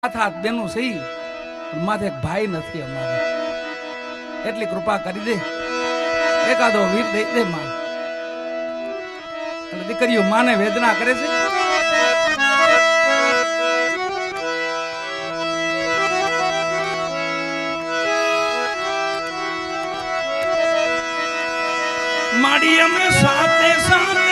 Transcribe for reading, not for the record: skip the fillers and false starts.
હાથ બેનું સહી માથે એક ભાઈ નથી અમારે, એટલી કૃપા કરી દે, એકાદો વીર દઈ દે માં. અને દીકરીઓ માને વેદના કરે છે. માડી અમે સાથે સાથે